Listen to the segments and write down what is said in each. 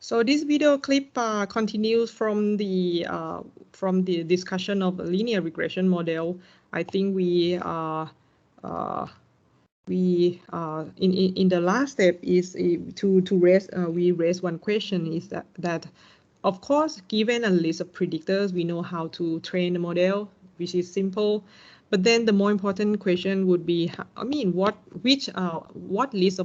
So this video clip continues from the discussion of linear regression model. I think we in the last step is to raise we raise one question is that of course given a list of predictors we know how to train the model, which is simple. But then the more important question would be, I mean, what list of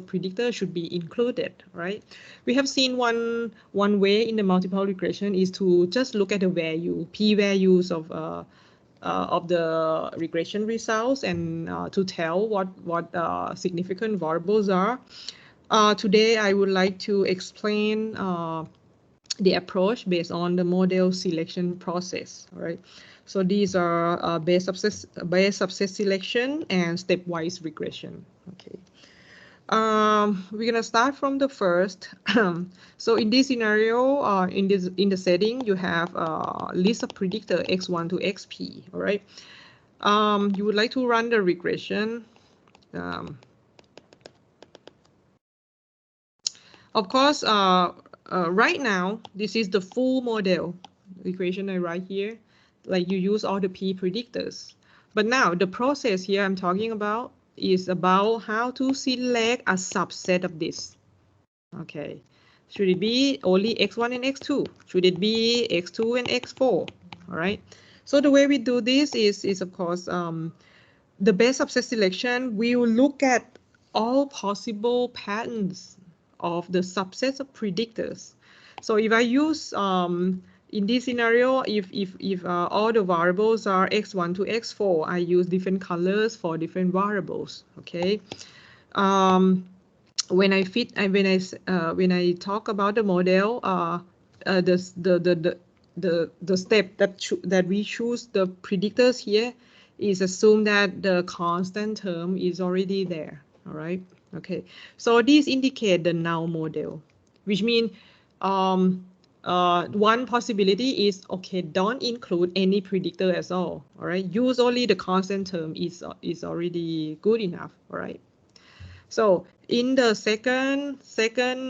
predictors should be included, right? We have seen one way in the multiple regression is to just look at the value, p-values of the regression results and to tell what significant variables are. Today, I would like to explain the approach based on the model selection process, all right? So these are base subset selection and stepwise regression. Okay. We're gonna start from the first. So in this scenario, in the setting, you have a list of predictor x1 to xp. All right. You would like to run the regression. Of course, right now this is the full model equation I write here. Like you use all the p predictors. But now the process here I'm talking about is about how to select a subset of this. Okay, should it be only x1 and x2? Should it be x2 and x4? All right. So the way we do this is of course the base subset selection. We will look at all possible patterns of the subsets of predictors. So if I use in this scenario, if all the variables are x1 to x4, I use different colors for different variables. Okay. When I talk about the model, the step that we choose the predictors here is assume that the constant term is already there. All right. Okay. So these indicate the null model, which means one possibility is, okay, don't include any predictor at all. All right. Use only the constant term is already good enough. All right. So in the second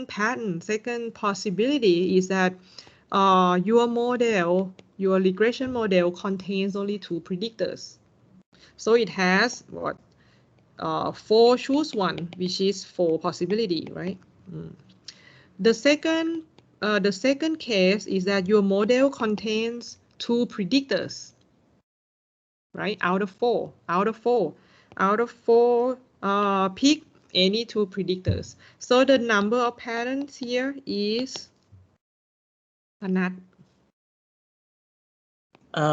pattern, second possibility is that your regression model contains only two predictors. So it has what? 4 choose 1, which is 4 possibility, right? The second case is that your model contains 2 predictors, right? Out of 4, pick any 2 predictors. So the number of patterns here is Panat.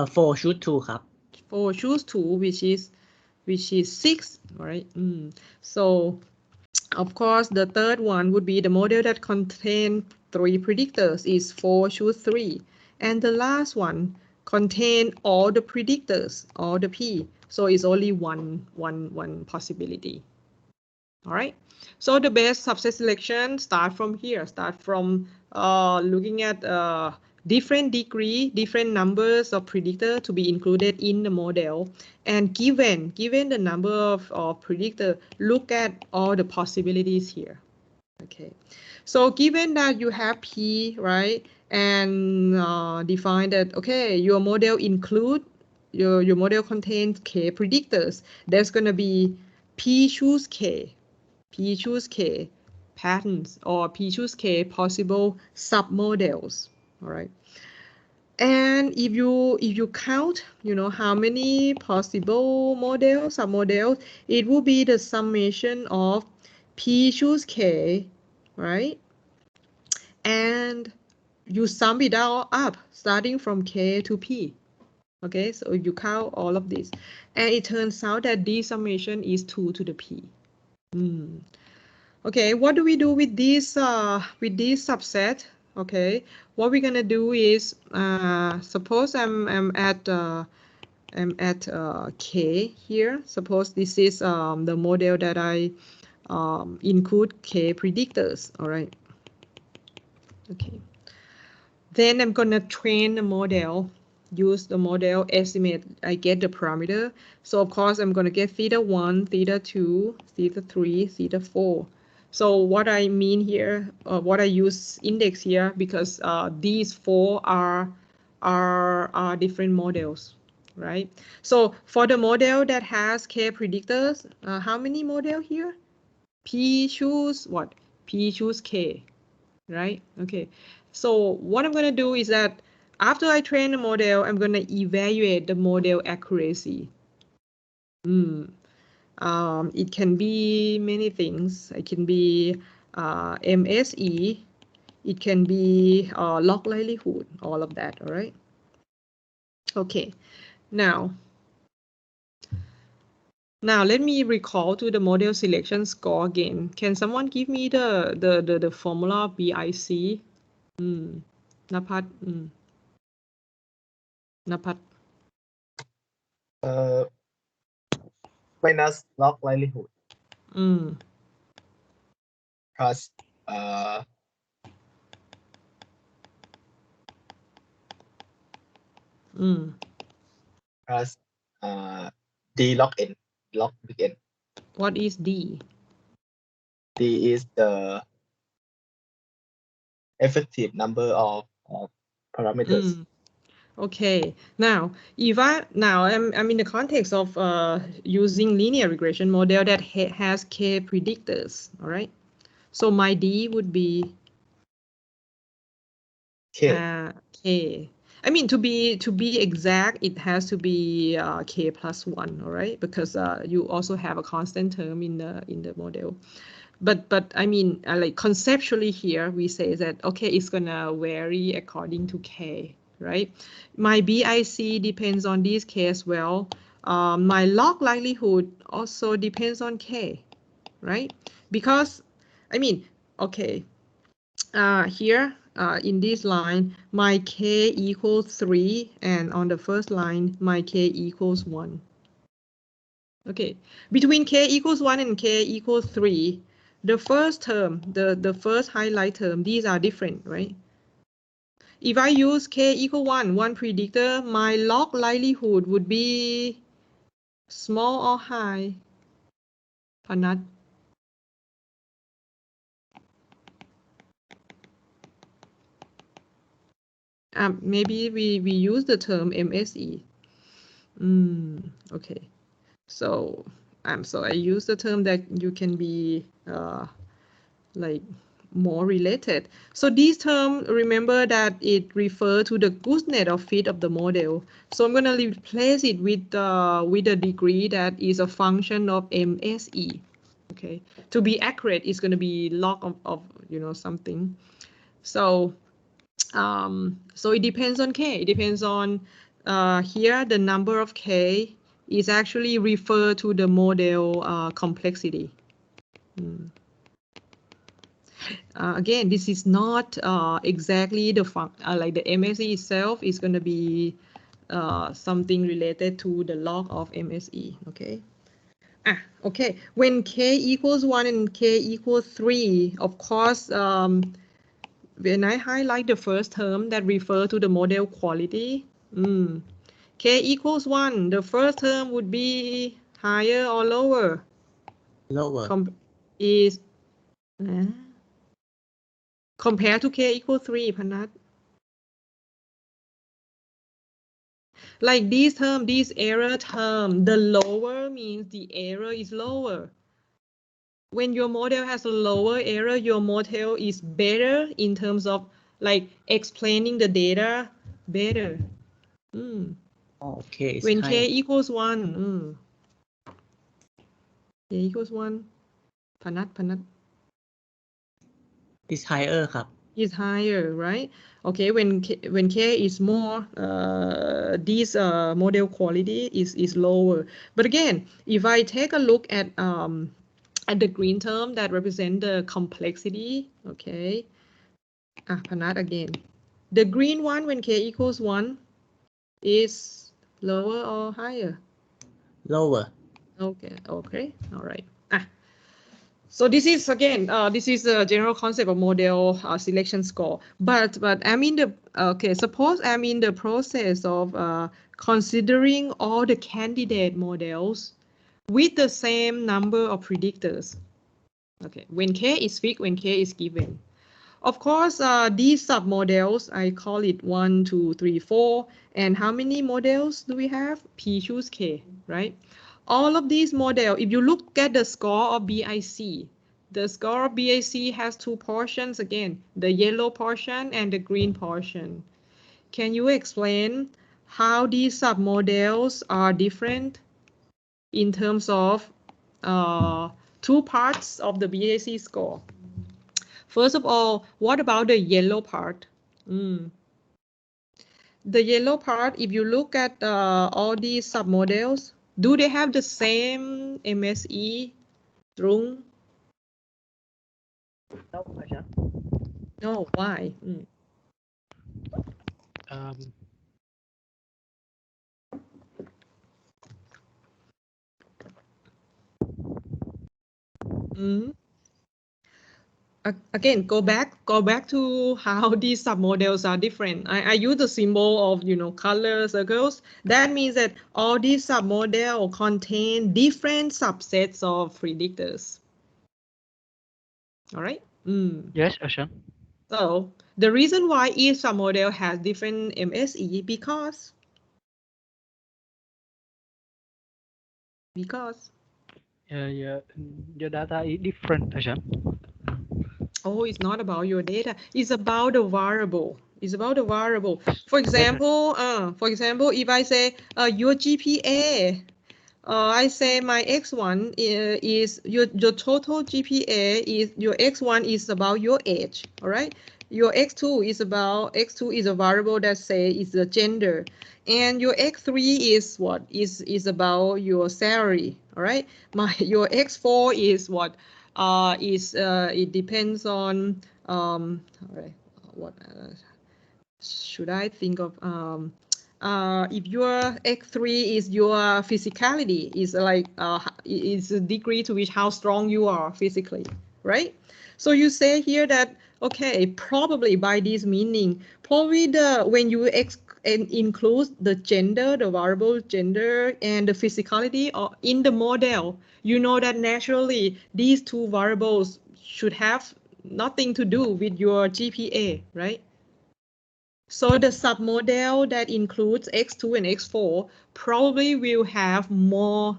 4 choose 2 ครับ 4 choose 2, which is 6, right? So of course the third one would be the model that contains 3 predictors is 4 choose 3, and the last one contain all the predictors, all the p, so it's only one possibility. All right, so the best subset selection start from here, start from looking at different degree, different numbers of predictor to be included in the model, and given the number of predictor, look at all the possibilities here. Okay, so given that you have p, right, and define that, okay, your model include your model contains k predictors, there's going to be p choose k patterns or p choose k possible submodels. All right, and if you count, you know, how many possible models, submodels, it will be the summation of p choose k, right? And you sum it all up starting from k to p. Okay, so you count all of this, and it turns out that this summation is 2 to the p. Okay, what do we do with this subset? Okay, what we're gonna do is suppose I'm at k here. Suppose this is the model that I include k predictors. All right. Okay. Then I'm gonna train the model. Use the model estimate. I get the parameter. So of course I'm gonna get theta 1, theta 2, theta 3, theta 4. So what I mean here, what I use index here, because these four are different models, right? So for the model that has K predictors, how many model here? P choose what? P choose K, right? Okay. So what I'm going to do is that after I train the model, I'm going to evaluate the model accuracy. It can be many things. It can be MSE. It can be log likelihood, all of that, all right? Okay, now let me recall to the model selection score again. Can someone give me the formula BIC? Napat. Napat. Minus log likelihood. Plus plus D log n, log big N. What is D? D is the effective number of parameters. Okay, now if I'm in the context of using linear regression model that has K predictors, all right? So my D would be K. K. I mean, to be exact, it has to be K plus 1, all right? Because you also have a constant term in the model. But I mean, like conceptually here, we say that, okay, it's gonna vary according to K, right? My BIC depends on this K as well. My log likelihood also depends on K, right? Because, I mean, okay, here in this line, my K equals 3, and on the first line, my K equals 1. Okay, between K equals 1 and K equals 3, the first term, the first highlight term, these are different, right? If I use K equal 1 predictor, my log likelihood would be small or high? Panat. Maybe we use the term MSE. Okay. So I use the term that you can be like more related. So these terms, remember that it refers to the gooseness of fit of the model. So I'm going to replace it with a degree that is a function of MSE. Okay, to be accurate, it's going to be log of something. So so it depends on K. It depends on here the number of K is actually referred to the model complexity. Again, this is not exactly the like the MSE itself is going to be something related to the log of MSE. Okay. Okay. When K equals 1 and K equals 3, of course, when I highlight the first term that refer to the model quality, K equals 1, the first term would be higher or lower? Lower. Compared to K equals 3, Panat. Like this term, this error term, the lower means the error is lower. When your model has a lower error, your model is better in terms of like explaining the data better. Okay. When K equals 1, K equals 1, Panat. This higher ครับ is higher, right? Okay, when K is more, this model quality is lower. But again, if I take a look at the green term that represent the complexity, okay, Panat again. The green one when K equals 1 is lower or higher? Lower. Okay, all right. So this is again, this is the general concept of model selection score. But I'm in the suppose I'm in the process of considering all the candidate models with the same number of predictors. Okay, when K is fixed, when K is given. Of course, these submodels, I call it 1, 2, 3, 4. And how many models do we have? P choose K, right? All of these models, if you look at the score of BIC, the score of BIC has two portions again, the yellow portion and the green portion. Can you explain how these submodels are different in terms of two parts of the BIC score? First of all, what about the yellow part? The yellow part, if you look at all these submodels, do they have the same MSE strung? No, why? Again, go back to how these submodels are different. I use the symbol of, color circles. That means that all these submodels contain different subsets of predictors. All right? Yes, Ocean. So the reason why each submodel has different MSE because Your data is different, Ocean. Oh, it's not about your data. It's about the variable. It's about the variable. For example, if I say your GPA, I say my X1 is your total GPA is your X1 is about your age. All right. Your X2 is a variable that say is the gender, and your X3 is what is about your salary. All right. Your X4 is what it depends on all right, what should I think of if your X3 is your physicality, is like is the degree to which how strong you are physically, right? So you say here that okay, probably by this meaning, probably when you include the gender, the variable gender, and the physicality in the model, you know that naturally these two variables should have nothing to do with your GPA, right? So the submodel that includes X2 and X4 probably will have more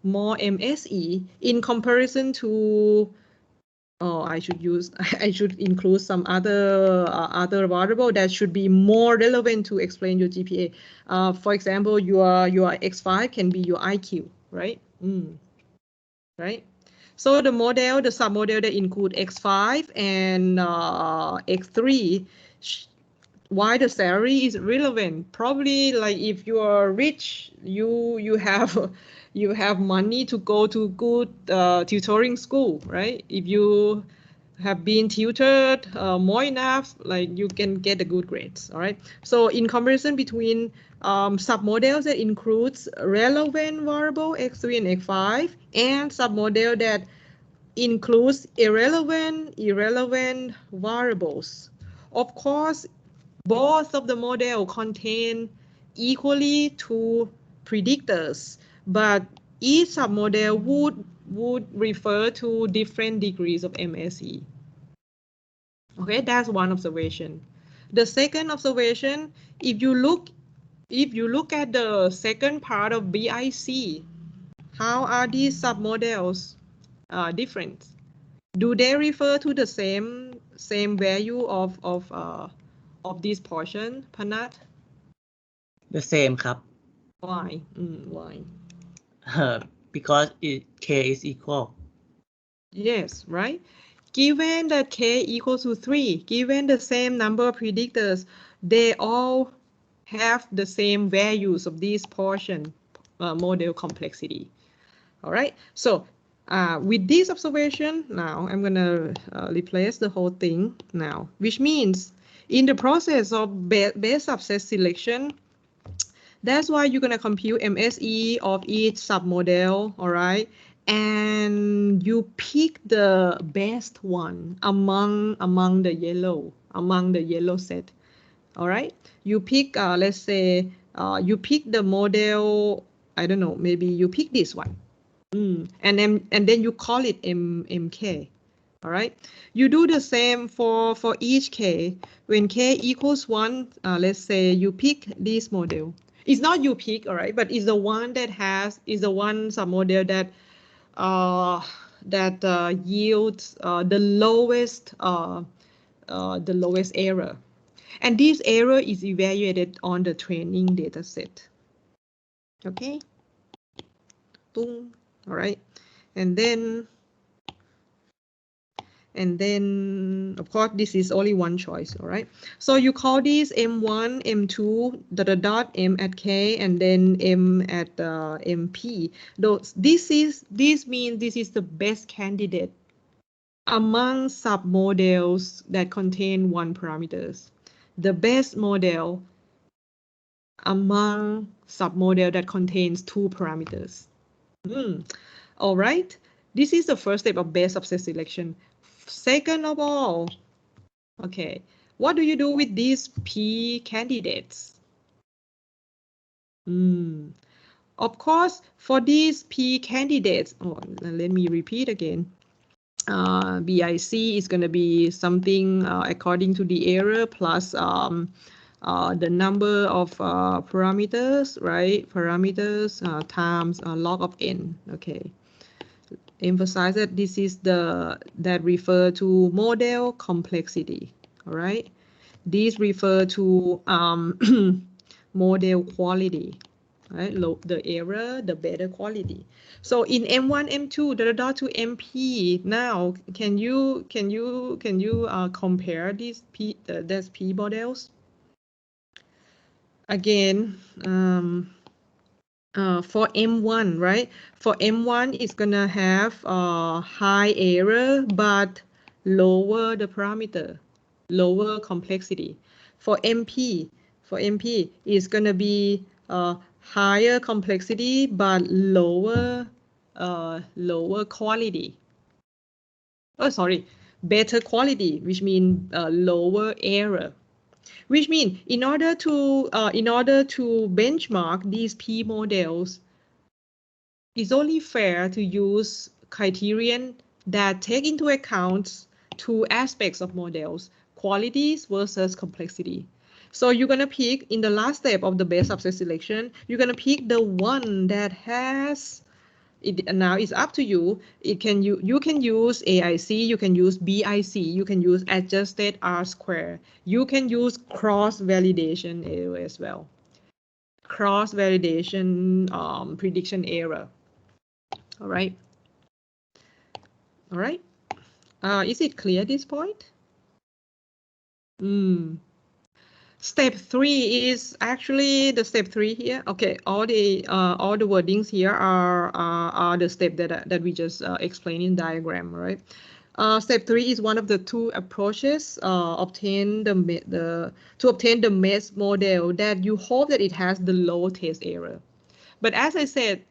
MSE in comparison to I should include some other variable that should be more relevant to explain your GPA. For example, your X5 can be your IQ, right? Right. So the submodel that include X5 and X3, why the salary is relevant? Probably like if you are rich, you have money to go to good tutoring school, right? If you have been tutored more enough, like you can get the good grades. All right. So in comparison between submodels that includes relevant variable X3 and X5 and submodel that includes irrelevant variables. Of course, both of the model contain equally two predictors, but each submodel would refer to different degrees of MSE. Okay, that's one observation. The second observation, if you look at the second part of BIC, how are these submodels different? Do they refer to the same value of this portion, Panat? the same ครับ Why? Why? because K is equal. Yes, right? Given that K equals to 3, given the same number of predictors, they all have the same values of this portion model complexity. All right, so with this observation, now I'm going to replace the whole thing now, which means in the process of base subset selection, that's why you're going to compute MSE of each submodel, all right? And you pick the best one among the yellow set, all right? You pick, let's say, you pick the model, I don't know, maybe you pick this one. And then you call it MK. All right, you do the same for each k. When k equals 1, let's say you pick this model. It's not you pick, all right, but it's the one that is the one submodel that yields the lowest error, and this error is evaluated on the training data set. Okay, boom. All right, and then of course this is only one choice. All right, so you call this m1, m2, m at k, and then m at mp. This means this is the best candidate among submodels that contain 1 parameters. The best model among submodel that contains 2 parameters. All right, this is the first step of best subset selection. Second of all, okay, what do you do with these P candidates? Of course, for these P candidates, let me repeat again. BIC is going to be something according to the error plus the number of parameters, right? Parameters times log of n. Okay. Emphasize that this is that refer to model complexity. All right. These refer to model quality. Right, the error, the better quality. So in M1, M2, to MP. Now, can you compare these P models? Again, for M1, right? For M1, it's gonna have high error but lower the parameter, lower complexity. For MP, it's gonna be higher complexity but lower quality. Oh, sorry, better quality, which means lower error. Which means in order to benchmark these P models, it's only fair to use criterion that take into account 2 aspects of models: qualities versus complexity. So you're going to pick, in the last step of the best subset selection, you're going to pick the one that has, now it's up to you. You can use AIC, you can use BIC, you can use adjusted R-square. You can use cross-validation error as well. Cross-validation prediction error. All right. All right. Is it clear at this point? Step 3 is actually the step 3 here. Okay, all the wordings here are the step that we just explained in diagram, right? Step 3 is one of the 2 approaches to obtain the mesh model that you hope that it has the low test error. But as I said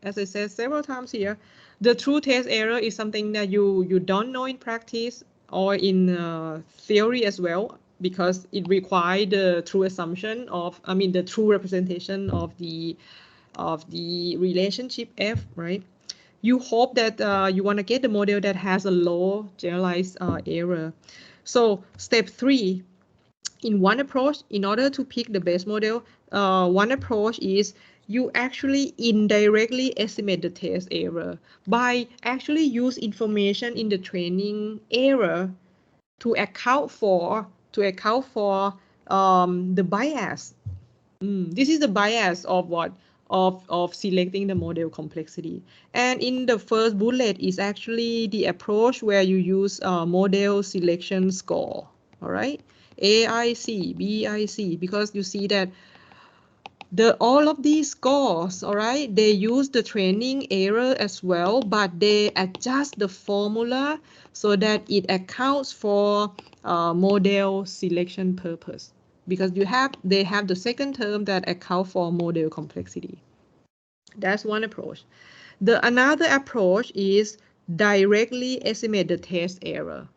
several times here, the true test error is something that you don't know in practice or in theory as well, because it requires the true assumption of, the true representation of the relationship F, right? You hope that you want to get the model that has a low generalized error. So step 3, in one approach, in order to pick the best model, one approach is you actually indirectly estimate the test error by actually use information in the training error to account for the bias. This is the bias of what? Of selecting the model complexity. And in the first bullet is actually the approach where you use model selection score. All right, AIC, BIC, because you see that all of these scores, all right, they use the training error as well, but they adjust the formula so that it accounts for model selection purpose, because they have the second term that account for model complexity. That's one approach. Another approach is directly estimate the test error,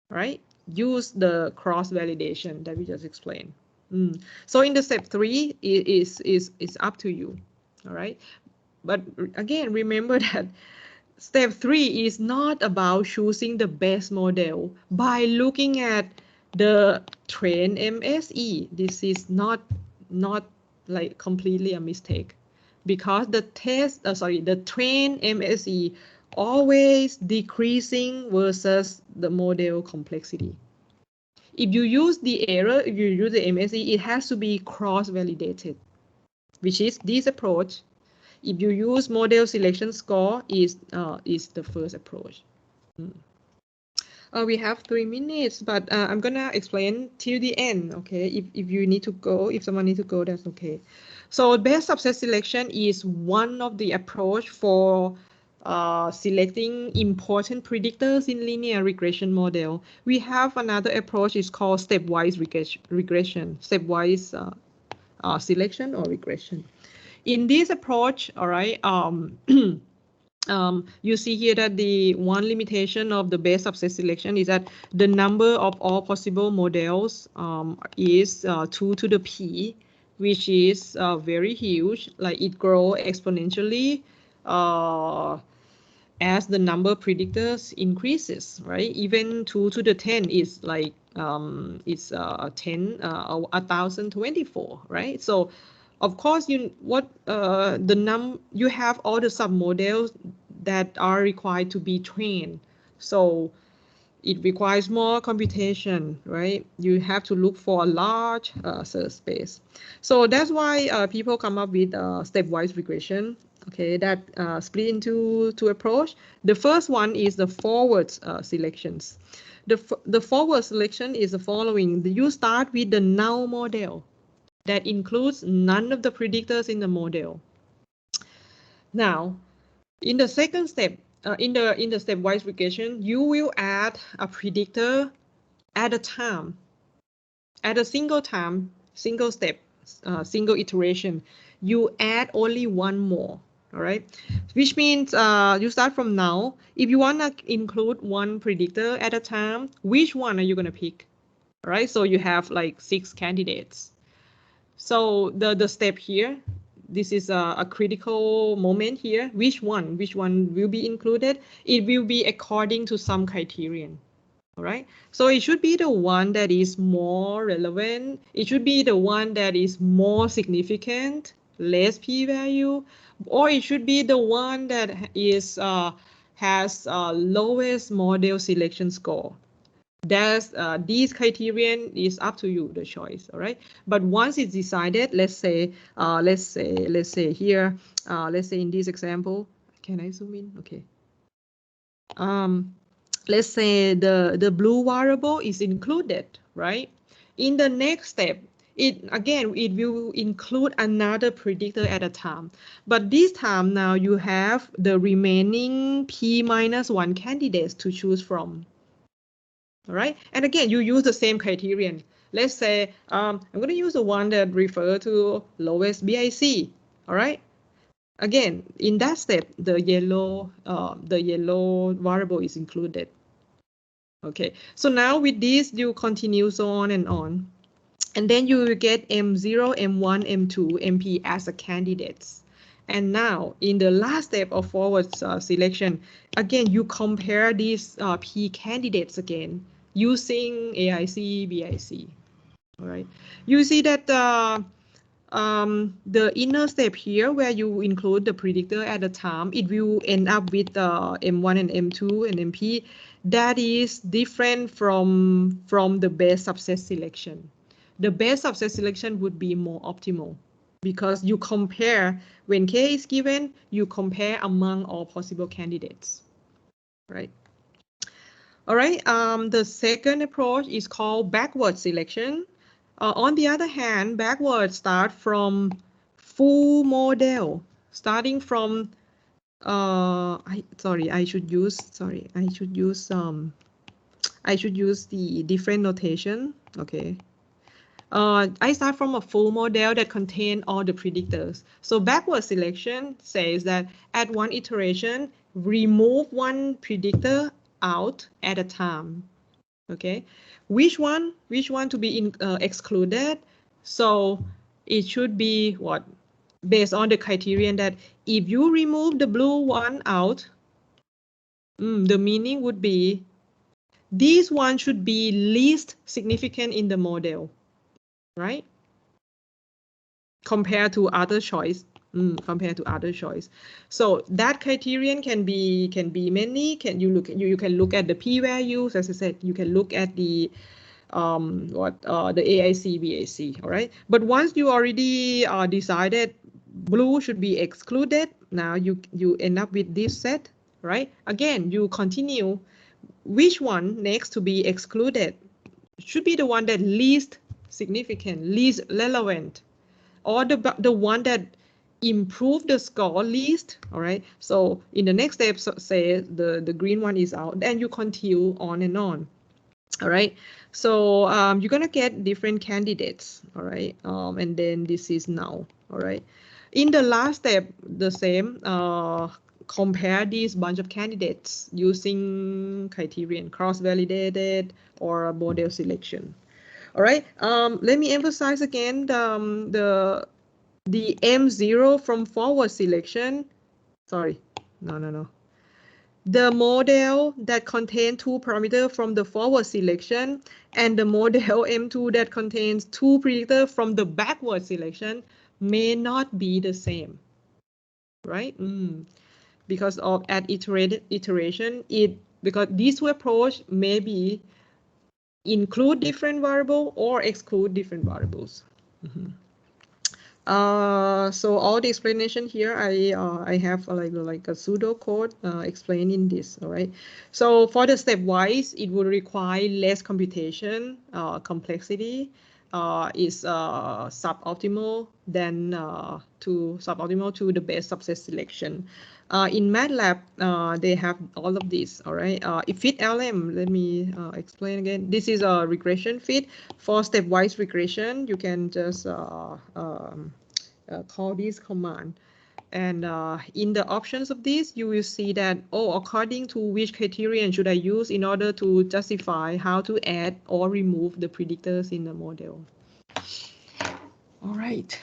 right? Use the cross validation that we just explained. So in the step 3 is up to you. All right, but again, remember that step 3 is not about choosing the best model by looking at the train MSE. This is not like completely a mistake, because the train MSE always decreasing versus the model complexity. If you use the error, if you use the MSE, it has to be cross-validated, which is this approach. If you use model selection score, is the first approach. We have 3 minutes, but I'm gonna explain till the end. Okay, if you need to go, if someone needs to go, that's okay. So best subset selection is one of the approach for selecting important predictors in linear regression model. We have another approach is called stepwise regression, stepwise selection or regression. In this approach, all right, you see here that the one limitation of the best subset selection is that the number of all possible models is 2 to the p, which is very huge. Like it grows exponentially as the number of predictors increases, right? Even 2 to the 10 is like it's 1024, right? So of course you have all the submodels that are required to be trained, so it requires more computation, right? You have to look for a large search space. So that's why people come up with stepwise regression. Okay, that split into two approach. The first one is the forward selections. The forward selection is the following. You start with the null model that includes none of the predictors in the model. Now, in the second step, in the stepwise regression, you will add a predictor at a time, at a single time, single step, single iteration. You add only one more. All right, which means you start from now. If you want to include one predictor at a time, which one are you going to pick? All right, so you have like 6 candidates. So the step here, this is a critical moment here. Which one will be included? It will be according to some criterion. All right, so it should be the one that is more relevant. It should be the one that is more significant, less p-value, or it should be the one that is has lowest model selection score. That's these criterion is up to you, the choice. All right, but once it's decided, let's say here, let's say in this example, can I zoom in? Okay. Let's say the blue variable is included, right? In the next step, it will include another predictor at a time, but this time now you have the remaining p-1 candidates to choose from. All right, and again, you use the same criterion. Let's say I'm going to use the one that refer to lowest BIC. All right. Again, in that step, the yellow variable is included. Okay. So now with this, you continue so on, and then you will get M0, M1, M2, MP as a candidates. And now in the last step of forward selection, again, you compare these P candidates again using AIC, BIC. All right. You see that the inner step here, where you include the predictor at the time, it will end up with M1 and M2 and MP. That is different from the best subset selection. The best subset selection would be more optimal, because you compare, when K is given, you compare among all possible candidates, right? All right, the second approach is called backward selection. On the other hand, backward start from full model, starting from, I should use the different notation, okay. I start from a full model that contains all the predictors. So backward selection says that at one iteration, remove one predictor out at a time. Okay, which one to be excluded? So it should be what? Based on the criterion that if you remove the blue one out, The meaning would be this one should be least significant in the model, right? Compared to other choice. Compared to other choice. So that criterion can be many. You can look at the p-values, as I said. You can look at the the AIC, BAC, all right? But once you already decided blue should be excluded, now you end up with this set, right? Again, you continue. Which one next to be excluded should be the one that least significant, least relevant, or the one that improve the score least, all right? So in the next step, say the green one is out, then you continue on and on. All right, so you're gonna get different candidates, all right, and then this is now, all right. In the last step, the same, compare these bunch of candidates using criterion, cross-validated or model selection. All right, let me emphasize again the M0 from forward selection. Sorry, no. The model that contains 2 parameters from the forward selection and the model M2 that contains 2 predictors from the backward selection may not be the same, right? Because of at iteration, because these two approach may be include different variable or exclude different variables. So all the explanation here, I have like a pseudo code explaining this. All right. So for the stepwise, it will require less computation, complexity is suboptimal than suboptimal to the best subset selection. In MATLAB, they have all of this. All right. If fit LM, let me explain again. This is a regression fit. For stepwise regression, you can just call this command. And in the options of this, you will see that, according to which criterion should I use in order to justify how to add or remove the predictors in the model. All right.